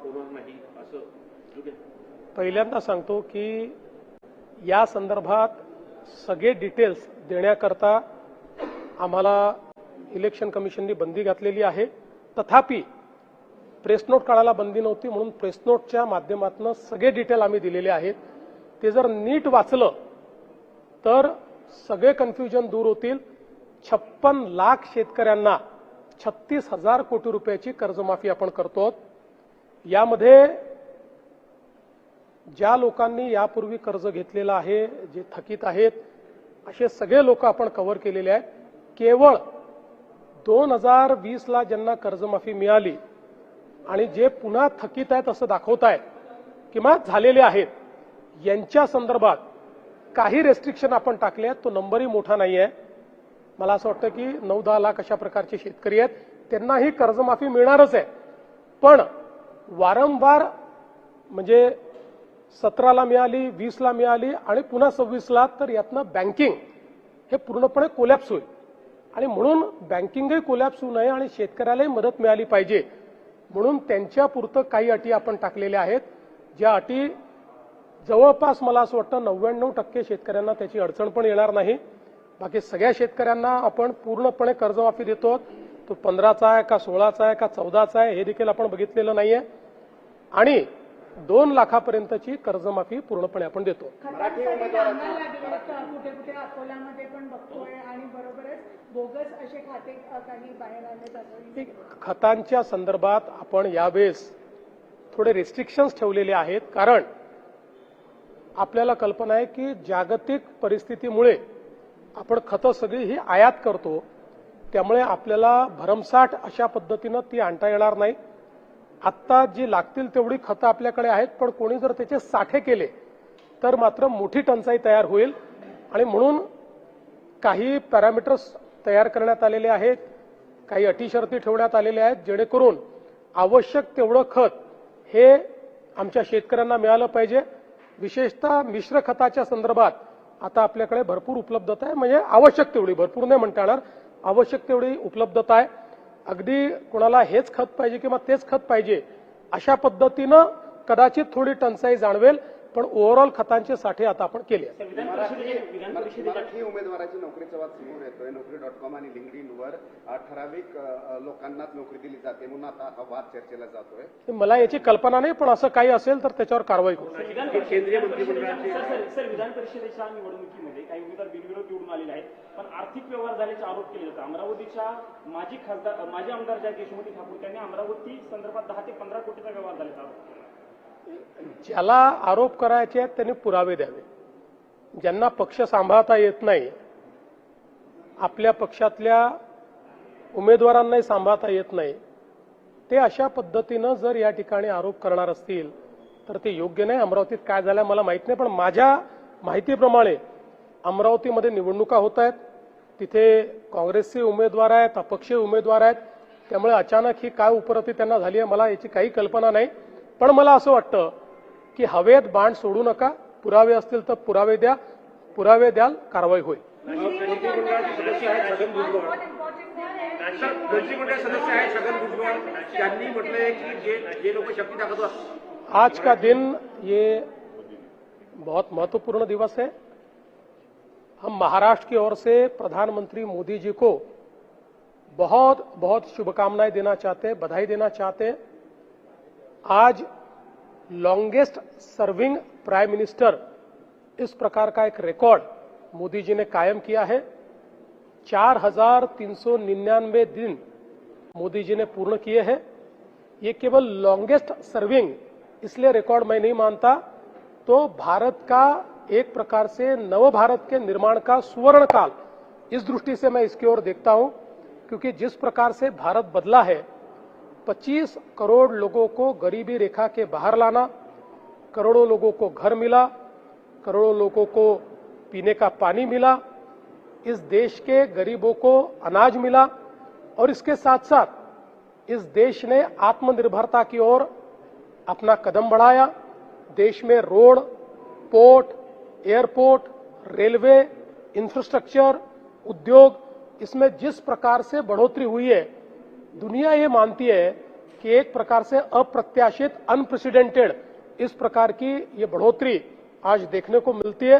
होणार नाही असं पहिल्यांदा सांगतो की या संदर्भात सगळे डिटेल्स देण्याकरता आम्हाला इलेक्शन कमिशननी बंदी घातलेली आहे. तथापि प्रेस नोट काढायला बंदी नव्हती म्हणून प्रेस नोटच्या माध्यमातून सगळे डिटेल आम्ही दिलेले आहेत. ते जर नीट वाचलं तर सगळे कन्फ्युजन दूर होतील. 56 लाख शेतकऱ्यांना 36,000 कोटी रुपयाची कर्जमाफी आपण करतो. यामध्ये ज्या लोकांनी यापूर्वी कर्ज घेतलेलं आहे, जे थकीत आहेत, असे सगळे लोक आपण कव्हर केलेले आहेत. केवळ 2020ला ज्यांना कर्जमाफी मिळाली आणि जे पुन्हा थकीत आहेत असं दाखवत आहेत किंवा झालेले आहेत, यांच्या संदर्भात काही रेस्ट्रिक्शन आपण टाकले आहेत. तो नंबरही मोठा नाही आहे. मला असं वाटतं की 9-10 लाख अशा प्रकारचे शेतकरी आहेत, त्यांनाही कर्जमाफी मिळणारच आहे. पण वारंवार म्हणजे 17ला मिळाली, 20ला मिळाली आणि पुन्हा 26ला, तर यातनं बँकिंग हे पूर्णपणे कोलॅप्स होईल. आणि म्हणून बँकिंगही कोलॅप्स होऊ नये आणि शेतकऱ्यालाही मदत मिळाली पाहिजे म्हणून त्यांच्यापुरतं काही अटी आपण टाकलेल्या आहेत. ज्या अटी जवळपास मला असं वाटतं 99% शेतकऱ्यांना त्याची अडचण पण येणार नाही. बाकी सगळ्या शेतकऱ्यांना आपण पूर्णपणे कर्जमाफी देतो. तो 15चा आहे का 16चा आहे का 14चा आहे हे देखील आपण बघितलेलं नाहीये. आणि 2 लाखापर्यंतची कर्जमाफी पूर्णपणे आपण देतो. कुठे कुठे अकोल्यामध्ये पण बघतोय आणि बरोबरच बोगस असे खाते काही बाहेर आले जातात. खतांच्या संदर्भात आपण यावेळेस थोडे रिस्ट्रिक्शन्स ठेवलेले आहेत. कारण आपल्याला कल्पना आहे की जागतिक परिस्थितीमुळे आपण खतं सगळी ही आयात करतो. त्यामुळे आपल्याला भरमसाठ अशा पद्धतीनं ती आणता येणार नाही. आत्ता जी लागतील तेवढी खतं आपल्याकडे आहेत, पण कोणी जर त्याचे साठे केले तर मात्र मोठी टंचाई तयार होईल. आणि म्हणून काही पॅरामीटर्स तयार करण्यात आलेले आहेत, काही अटी शर्ती ठेवण्यात आलेल्या आहेत, जेणेकरून आवश्यक तेवढं खत हे आमच्या शेतकऱ्यांना मिळालं पाहिजे. विशेषतः मिश्र खताच्या संदर्भात आता आपल्याकडे भरपूर उपलब्धता आहे. म्हणजे आवश्यक तेवढी, भरपूर नाही म्हणता येणार, आवश्यक तेवढी उपलब्धता आहे. अगदी कोणाला हेच खत पाहिजे किंवा तेच खत पाहिजे अशा पद्धतीनं कदाचित थोडी टंचाई जाणवेल, पण ओव्हरऑल खतांचे साठे आता आपण केले. मराठी उमेदवाराची नोकरीचा वाद समोर येतोय. नोकरी.com आणि लिंक्डइनवर ठराविक लोकांनाच नोकरी दिली जाते म्हणून आता हा वाद चर्चेला जातोय. मला याची कल्पना नाही, पण असं काही असेल तर त्याच्यावर कारवाई करू. केंद्रीय मंत्रिमंडळाचे विधान परिषदेच्या निवडणुकीमध्ये काही उमेदवार बिनविरोध निवडून आलेले आहेत, पण आर्थिक व्यवहार झाल्याचे आरोप केले जातात. अमरावतीच्या माजी आमदार ज्या यशोमती ठाकूर त्यांनी अमरावती संदर्भात 10 ते 15 कोटीचा व्यवहार झाल्याचा आरोप केला. ज्याला आरोप करायचे आहेत त्यांनी पुरावे द्यावे. ज्यांना पक्ष सांभाळता येत नाही, आपल्या पक्षातल्या उमेदवारांनाही सांभाळता येत नाही, ते अशा पद्धतीनं जर या ठिकाणी आरोप करणार असतील तर ते योग्य नाही. अमरावतीत काय झालं मला माहित नाही, पण माझ्या माहितीप्रमाणे अमरावतीमध्ये निवडणुका होत आहेत. तिथे काँग्रेसचे उमेदवार आहेत, अपक्षीय उमेदवार आहेत. त्यामुळे अचानक ही काय उपरती त्यांना झाली आहे मला याची काही कल्पना नाही. पण मला असं वाटतं की हवेत बाण सोडू नका. पुरावे असतील तर पुरावे द्या, पुरावे द्याल कारवाई होईल. मंत्रिमंडळाचे सदस्य आहेत छगन भुजबळ, मंत्रिमंडळ सदस्य आहेत छगन भुजबळ, त्यांनी म्हटलंय की जे लोक शक्ती दाखवत असतात. आज का दिन ये बहुत महत्वपूर्ण दिवस है. हम महाराष्ट्र की ओर से प्रधानमंत्री मोदी जी को बहुत बहुत शुभकामनाएं देना चाहते हैं, बधाई देना चाहते हैं. आज लॉन्गेस्ट सर्विंग प्राइम मिनिस्टर इस प्रकार का एक रिकॉर्ड मोदी जी ने कायम किया है. 4,399 दिन मोदी जी ने पूर्ण किए हैं. ये केवल लॉन्गेस्ट सर्विंग इसलिए रिकॉर्ड मैं नहीं मानता, तो भारत का एक प्रकार से नव भारत के निर्माण का सुवर्ण काल, इस दृष्टि से मैं इसकी ओर देखता हूं. क्योंकि जिस प्रकार से भारत बदला है, 25 करोड़ लोगों को गरीबी रेखा के बाहर लाना, करोड़ों लोगों को घर मिला, करोड़ों लोगों को पीने का पानी मिला, इस देश के गरीबों को अनाज मिला और इसके साथ साथ इस देश ने आत्मनिर्भरता की ओर अपना कदम बढ़ाया. देश में road, port, airport, railway, infrastructure, उद्योग, इसमें जिस प्रकार से बढ़ोतरी हुई है, दुनिया ये मानती है कि एक प्रकार से अप्रत्याशित, अनप्रेसिडेंटेड इस प्रकार की ये बढ़ोतरी आज देखने को मिलती है।